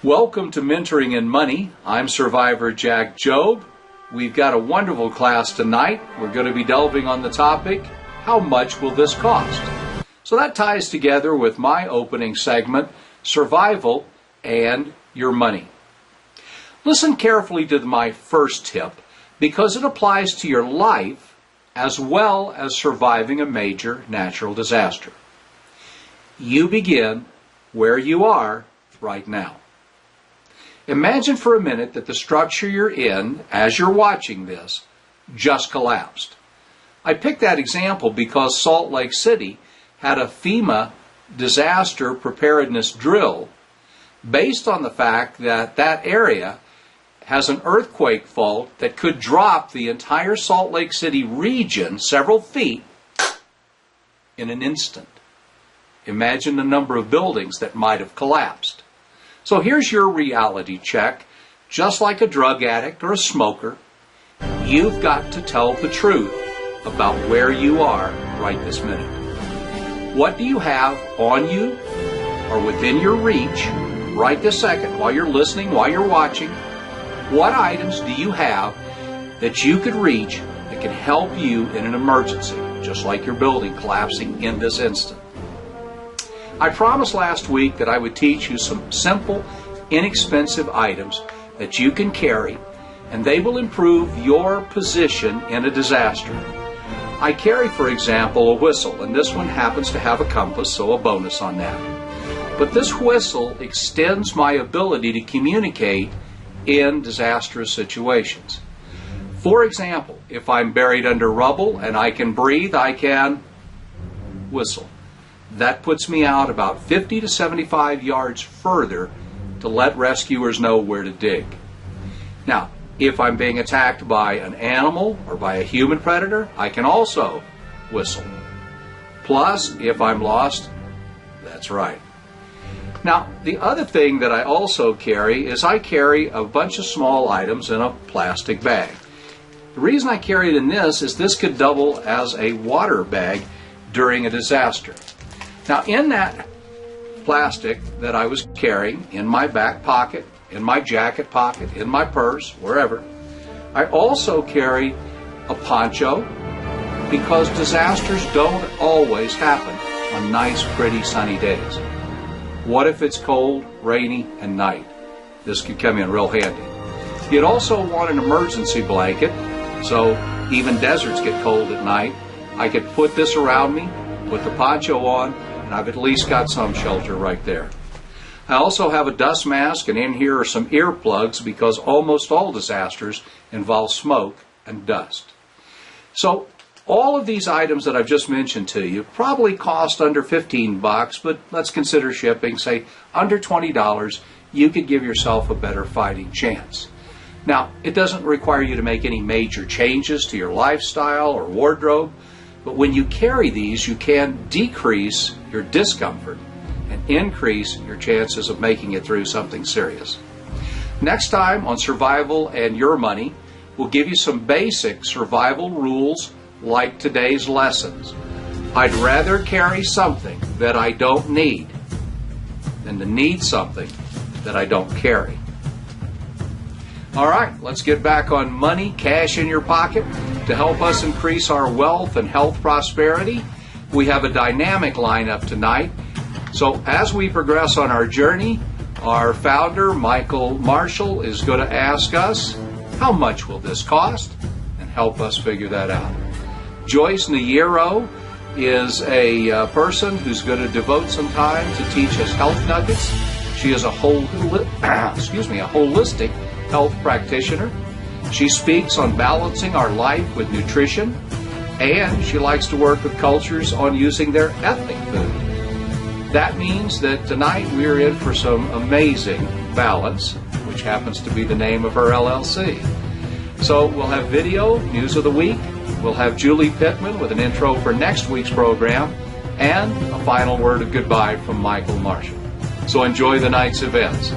Welcome to Mentoring in Money. I'm Survivor Jack Jobe. We've got a wonderful class tonight. We're going to be delving on the topic, how much will this cost? So that ties together with my opening segment, survival and your money. Listen carefully to my first tip because it applies to your life as well as surviving a major natural disaster. You begin where you are right now. Imagine for a minute that the structure you're in, as you're watching this, just collapsed. I picked that example because Salt Lake City had a FEMA disaster preparedness drill based on the fact that that area has an earthquake fault that could drop the entire Salt Lake City region several feet in an instant. Imagine the number of buildings that might have collapsed. So here's your reality check. Just like a drug addict or a smoker, you've got to tell the truth about where you are right this minute. What do you have on you or within your reach right this second while you're listening, while you're watching? What items do you have that you could reach that can help you in an emergency, just like your building collapsing in this instant? I promised last week that I would teach you some simple, inexpensive items that you can carry, and they will improve your position in a disaster. I carry, for example, a whistle, and this one happens to have a compass, so a bonus on that. But this whistle extends my ability to communicate in disastrous situations. For example, if I'm buried under rubble and I can breathe, I can whistle. That puts me out about 50 to 75 yards further to let rescuers know where to dig. Now, if I'm being attacked by an animal or by a human predator, I can also whistle. Plus, if I'm lost, that's right. Now, the other thing that I also carry is I carry a bunch of small items in a plastic bag. The reason I carry it in this could double as a water bag during a disaster. Now, in that plastic that I was carrying, in my back pocket, in my jacket pocket, in my purse, wherever, I also carry a poncho because disasters don't always happen on nice, pretty, sunny days. What if it's cold, rainy, and night? This could come in real handy. You'd also want an emergency blanket, so even deserts get cold at night. I could put this around me, put the poncho on, and I've at least got some shelter right there. I also have a dust mask, and in here are some earplugs because almost all disasters involve smoke and dust. So all of these items that I've just mentioned to you probably cost under $15, but let's consider shipping, say under $20, you could give yourself a better fighting chance. Now, it doesn't require you to make any major changes to your lifestyle or wardrobe, but when you carry these, you can decrease your discomfort and increase your chances of making it through something serious. Next time on Survival and Your Money, we'll give you some basic survival rules like today's lessons. I'd rather carry something that I don't need than to need something that I don't carry. All right, let's get back on money, cash in your pocket. To help us increase our wealth and health prosperity, we have a dynamic lineup tonight. So as we progress on our journey, our founder, Michael Marshall, is going to ask us, how much will this cost? And help us figure that out. Joyce Nayero is a person who's going to devote some time to teach us health nuggets. She is a holistic health practitioner. She speaks on balancing our life with nutrition, and she likes to work with cultures on using their ethnic food. That means that tonight we're in for some amazing balance, which happens to be the name of her LLC. So we'll have video, news of the week, we'll have Julie Pittman with an intro for next week's program, and a final word of goodbye from Michael Marshall. So enjoy the night's events.